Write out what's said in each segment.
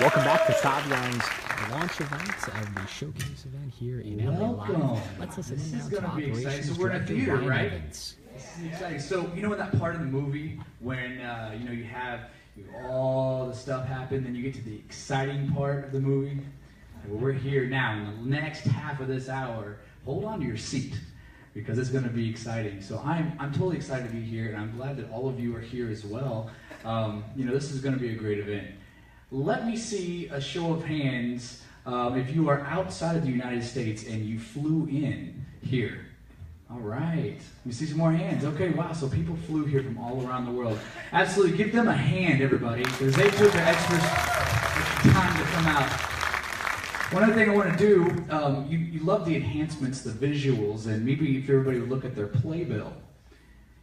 Welcome back to Saivian's launch event of the showcase event here in LA Live. Let's listen This in is now going to to be exciting. Operations So we're in a Director theater, Ryan right? Evans. This is exciting. So you know in that part of the movie when you have all the stuff happen, then you get to the exciting part of the movie. Well, we're here now in the next half of this hour. Hold on to your seat because it's going to be exciting. So I'm totally excited to be here, and I'm glad that all of you are here as well. This is going to be a great event. Let me see a show of hands if you are outside of the United States and you flew in here. All right. We see some more hands. Okay, wow. So people flew here from all around the world. Absolutely. Give them a hand, everybody, because they took the extra time to come out. One other thing I want to do, you love the enhancements, the visuals, and maybe if everybody would look at their playbill,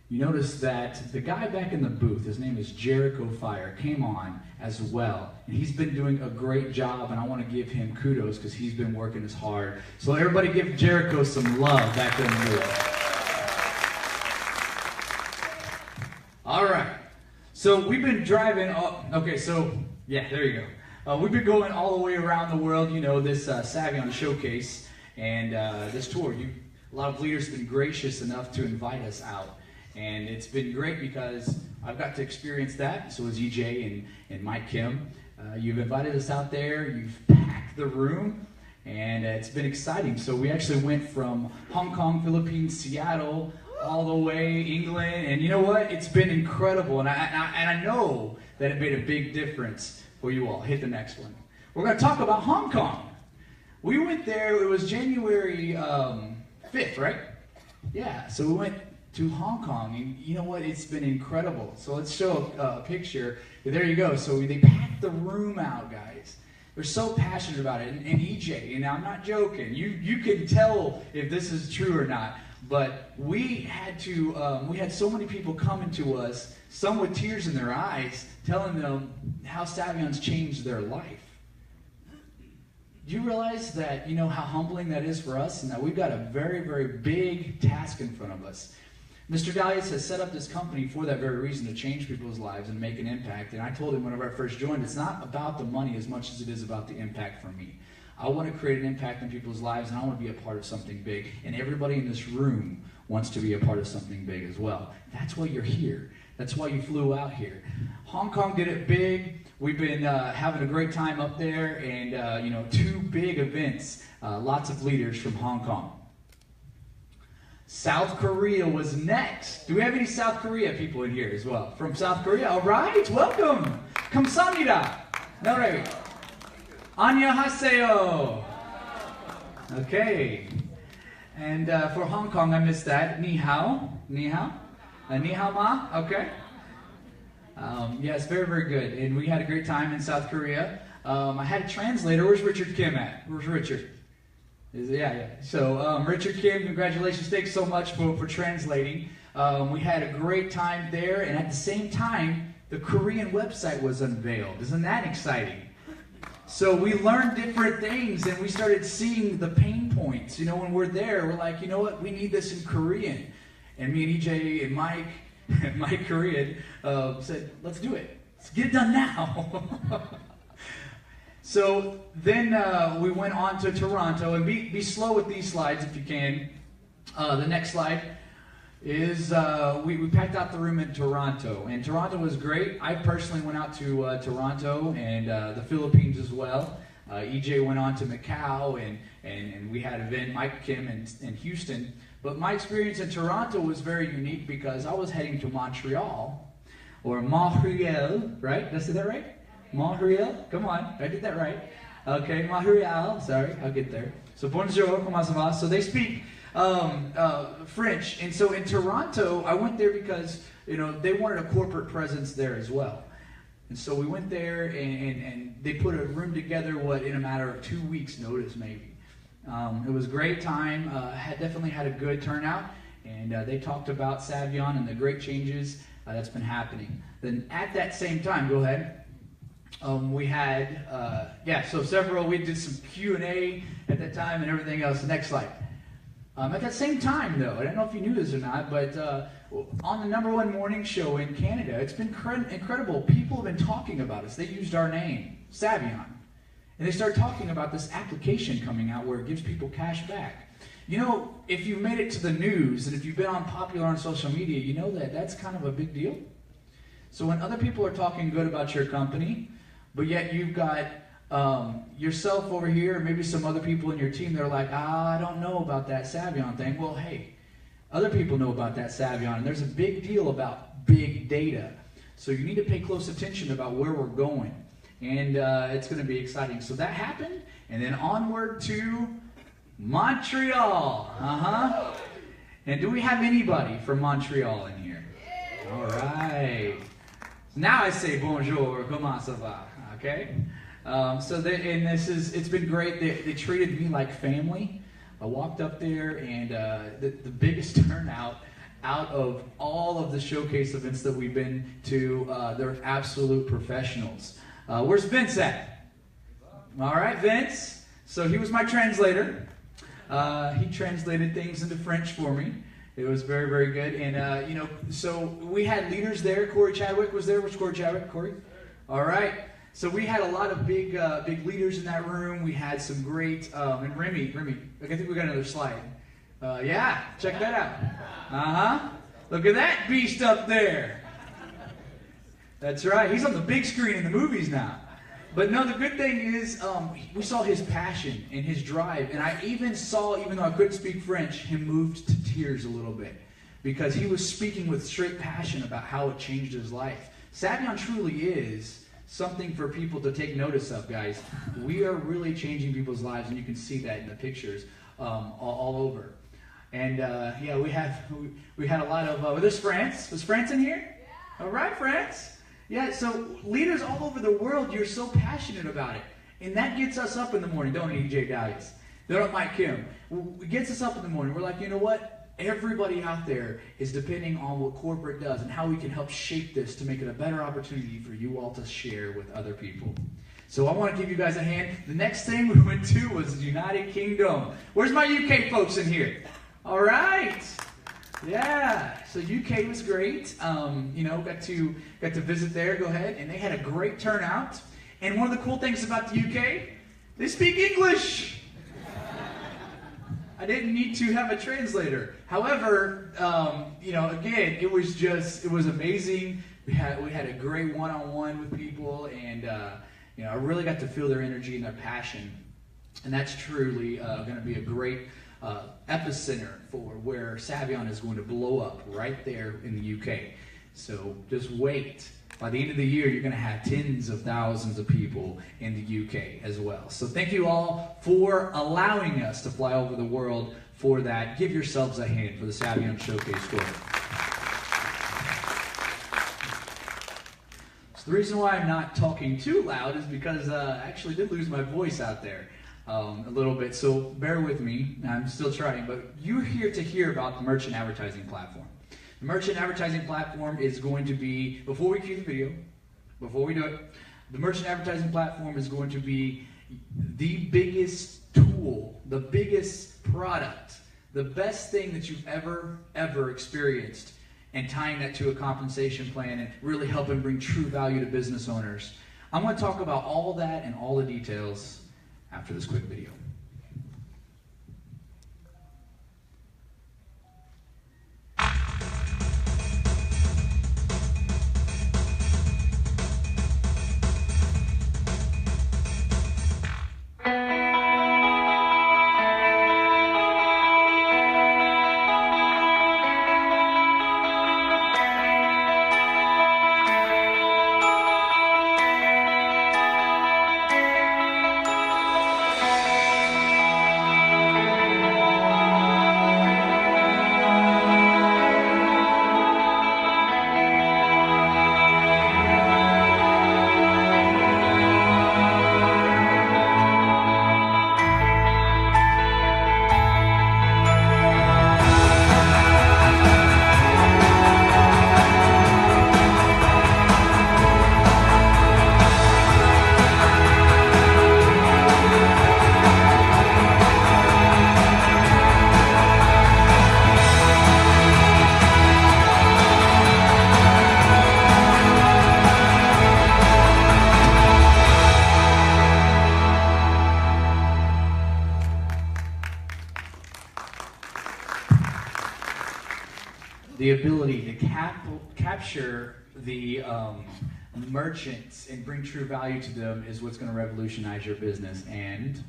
you notice that the guy back in the booth, his name is Jericho Fire, came on as well. And he's been doing a great job, and I want to give him kudos because he's been working as hard. So everybody give Jericho some love back there in the booth. All right. So we've been driving, there you go. We've been going all the way around the world, this Saivian showcase and this tour. A lot of leaders have been gracious enough to invite us out. And it's been great because I've got to experience that. So has EJ and Mike Kim. You've invited us out there. You've packed the room. And it's been exciting. So we actually went from Hong Kong, Philippines, Seattle, all the way England. And you know what? It's been incredible. And I know that it made a big difference for you all. Hit the next one. We're going to talk about Hong Kong. We went there. It was January 5th, right? Yeah. So we went to Hong Kong, and you know what? It's been incredible. So let's show a picture. There you go. So they packed the room out, guys. They're so passionate about it. And EJ, and I'm not joking. You can tell if this is true or not. But we had so many people coming to us, some with tears in their eyes, telling them how Saivian's changed their life. Do you realize that, how humbling that is for us, and that we've got a very, very big task in front of us? Mr. Dalius has set up this company for that very reason, to change people's lives and make an impact. And I told him whenever I first joined, it's not about the money as much as it is about the impact for me. I want to create an impact in people's lives, and I want to be a part of something big. And everybody in this room wants to be a part of something big as well. That's why you're here. That's why you flew out here. Hong Kong did it big. We've been having a great time up there, and 2 big events. Lots of leaders from Hong Kong. South Korea was next. Do we have any South Korea people in here as well? From South Korea? All right, welcome. 감사합니다. No, right. 안녕하세요. Okay. And for Hong Kong, I missed that. Ni hao. Ni hao. Ni hao ma. Okay. Yes, very, very good. And we had a great time in South Korea. I had a translator. Where's Richard Kim at? Where's Richard? Yeah. So Richard Kim, congratulations. Thanks so much for translating. We had a great time there, and at the same time, the Korean website was unveiled. Isn't that exciting? So we learned different things, and we started seeing the pain points. When we're there, we're like, you know what? We need this in Korean. And me and EJ and Mike Korean said, let's do it. Let's get it done now. So then we went on to Toronto, and be slow with these slides if you can. The next slide is we packed out the room in Toronto, and Toronto was great. I personally went out to Toronto and the Philippines as well. EJ went on to Macau, and we had an event, Mike Kim in Houston. But my experience in Toronto was very unique because I was heading to Montreal, or Montreal, right? Did I say that right? Montreal? Come on, I did that right. Okay, Montreal. Sorry, I'll get there. So bonjour, comment ça va? So they speak French, and so in Toronto, I went there because they wanted a corporate presence there as well. And so we went there, and they put a room together. In a matter of 2 weeks' notice, maybe. It was a great time. Definitely had a good turnout, and they talked about Saivian and the great changes that's been happening. Then at that same time, go ahead. We had, we did some Q&A at that time and everything else. Next slide. At that same time, though, I don't know if you knew this or not, but on the #1 morning show in Canada. It's been incredible. People have been talking about us. They used our name, Saivian. And they started talking about this application coming out where it gives people cash back. You know, if you've made it to the news and if you've been popular on social media, you know that that's kind of a big deal. So when other people are talking good about your company, but yet you've got yourself over here, or maybe some other people in your team, they're like, I don't know about that Saivian thing. Well, hey, other people know about that Saivian, and there's a big deal about big data. So you need to pay close attention about where we're going. And it's going to be exciting. So that happened, and then onward to Montreal. And do we have anybody from Montreal in here? All right. Now I say bonjour, comment ça va? Okay. It's been great. They treated me like family. I walked up there, and the biggest turnout out of all of the showcase events that we've been to, they're absolute professionals. Where's Vince at? All right, Vince. So he was my translator. He translated things into French for me. It was very, very good. And, so we had leaders there. Corey Chadwick was there. Where's Corey Chadwick? Corey? All right. So we had a lot of big leaders in that room. We had some great, and Remy, I think we got another slide. Yeah, check that out. Look at that beast up there. That's right. He's on the big screen in the movies now. But no, the good thing is we saw his passion and his drive. And I even saw, even though I couldn't speak French, him moved to tears a little bit. Because he was speaking with straight passion about how it changed his life. Saivian truly is something for people to take notice of, guys. We are really changing people's lives, and you can see that in the pictures all over. And yeah, we had a lot of, there's France. Was France in here? Yeah. All right, France. Yeah, so leaders all over the world, you're so passionate about it. And that gets us up in the morning, don't it, EJ Darius? Don't Mike Kim. It gets us up in the morning. We're like, you know what? Everybody out there is depending on what corporate does and how we can help shape this to make it a better opportunity for you all to share with other people. So I want to give you guys a hand. The next thing we went to was the United Kingdom. Where's my UK folks in here? All right. Yeah, so UK was great. Got to visit there. Go ahead, and they had a great turnout. And one of the cool things about the UK, they speak English. I didn't need to have a translator. However, again, it was amazing. We had a great one-on-one with people, and I really got to feel their energy and their passion. And that's truly going to be a great epicenter for where Saivian is going to blow up right there in the UK. So just wait. By the end of the year, you're going to have tens of thousands of people in the UK as well. So thank you all for allowing us to fly over the world for that. Give yourselves a hand for the Saivian Showcase Tour. So the reason why I'm not talking too loud is because I actually did lose my voice out there. A little bit, so bear with me. I'm still trying, but you're here to hear about the merchant advertising platform. The merchant advertising platform is going to be, before we cue the video, before we do it, the merchant advertising platform is going to be the biggest tool, the biggest product, the best thing that you've ever experienced, and tying that to a compensation plan and really helping bring true value to business owners. I'm going to talk about all that and all the details after this quick video. the ability to capture the merchants and bring true value to them is what's going to revolutionize your business. And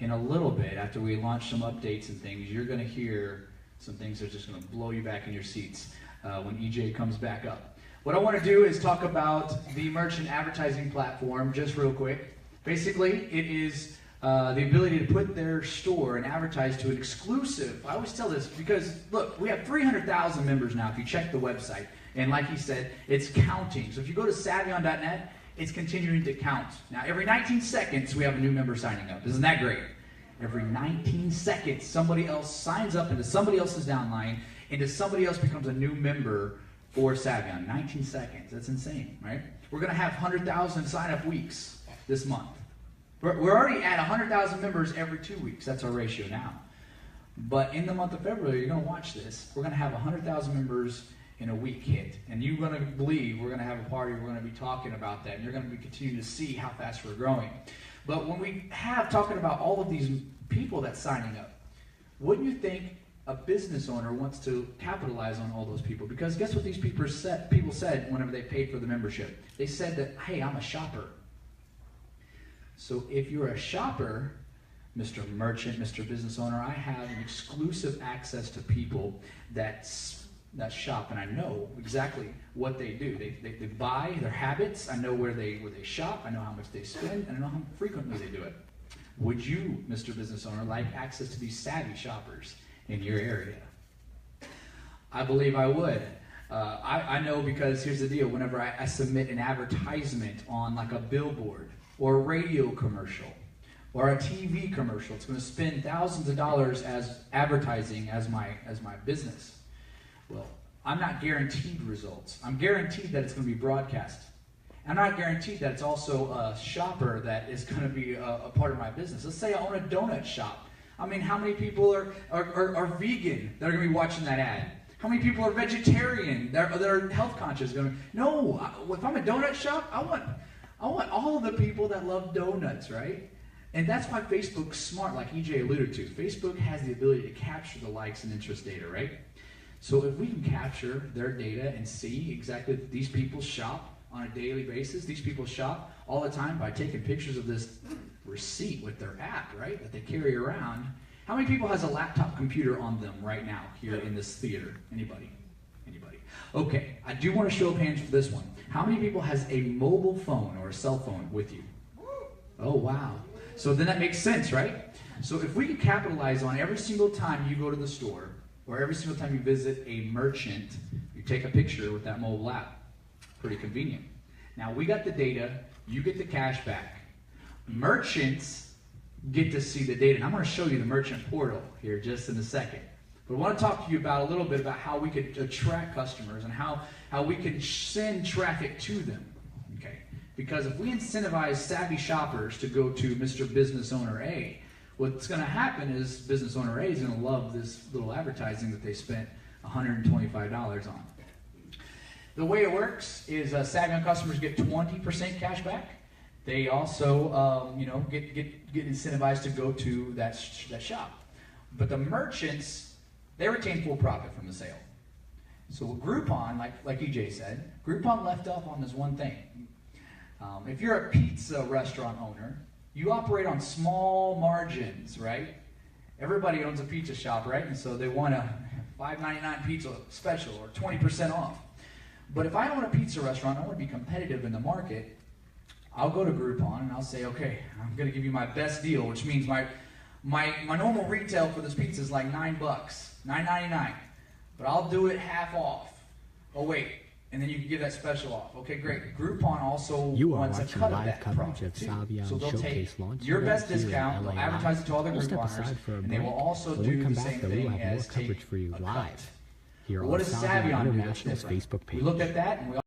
in a little bit, after we launch some updates and things, you're going to hear some things that are just going to blow you back in your seats when EJ comes back up. What I want to do is talk about the merchant advertising platform just real quick. Basically, it is the ability to put their store and advertise to an exclusive. I always tell this because, look, we have 300,000 members now if you check the website. And like he said, it's counting. So if you go to Saivian.net, it's continuing to count. Now, every 19 seconds, we have a new member signing up. Isn't that great? Every 19 seconds, somebody else signs up into somebody else's downline, into somebody else becomes a new member for Saivian. 19 seconds. That's insane, right? We're going to have 100,000 sign-up weeks this month. We're already at 100,000 members every 2 weeks. That's our ratio now. But in the month of February, you're going to watch this. We're going to have 100,000 members in a week hit. And you're going to believe we're going to have a party. We're going to be talking about that. And you're going to be continuing to see how fast we're growing. But when we have talking about all of these people that's signing up, wouldn't you think a business owner wants to capitalize on all those people? Because guess what these people said whenever they paid for the membership? They said that, hey, I'm a shopper. So if you're a shopper, Mr. Merchant, Mr. Business Owner, I have an exclusive access to people that shop, and I know exactly what they do. They buy, their habits. I know where they shop. I know how much they spend, and I know how frequently they do it. Would you, Mr. Business Owner, like access to these savvy shoppers in your area? I believe I would. I know because here's the deal. Whenever I submit an advertisement on like a billboard or a radio commercial or a TV commercial, it's going to spend thousands of dollars as advertising as my business. Well, I'm not guaranteed results. I'm guaranteed that it's going to be broadcast. I'm not guaranteed that it's also a shopper that is going to be a part of my business. Let's say I own a donut shop. I mean, how many people are vegan that are going to be watching that ad? How many people are vegetarian that are health conscious? No, if I'm a donut shop, I want all of the people that love donuts, right? And that's why Facebook's smart, like EJ alluded to. Facebook has the ability to capture the likes and interest data, right? So if we can capture their data and see exactly that these people shop on a daily basis, these people shop all the time by taking pictures of this receipt with their app, right, that they carry around. How many people has a laptop computer on them right now here in this theater? Anybody? Anybody? Okay, I do want to show of hands for this one. How many people has a mobile phone or a cell phone with you? Oh, wow. So then that makes sense, right? So if we can capitalize on every single time you go to the store, or every single time you visit a merchant, you take a picture with that mobile app. Pretty convenient. Now, we got the data. You get the cash back. Merchants get to see the data. And I'm going to show you the merchant portal here just in a second. But I want to talk to you about a little bit about how we could attract customers and how we can send traffic to them. Okay? Because if we incentivize savvy shoppers to go to Mr. Business Owner A, what's going to happen is Business Owner A is going to love this little advertising that they spent $125 on. The way it works is Saivian customers get 20% cash back. They also, get incentivized to go to that shop. But the merchants, they retain full profit from the sale. So Groupon, like EJ said, Groupon left off on this one thing. If you're a pizza restaurant owner, you operate on small margins, right? Everybody owns a pizza shop, right? And so they want a $5.99 pizza special or 20% off. But if I own a pizza restaurant, I want to be competitive in the market, I'll go to Groupon and I'll say, okay, I'm going to give you my best deal, which means my normal retail for this pizza is like $9, $9.99. But I'll do it half off. Oh, wait. And then you can give that special off. Okay, great. Groupon also wants a cut of that profit too. So they'll take your best discount, they'll advertise it to all their Grouponers, and they will also do the same thing as take a cut. Here what does Saivian do? International's Facebook page. We looked at that, and we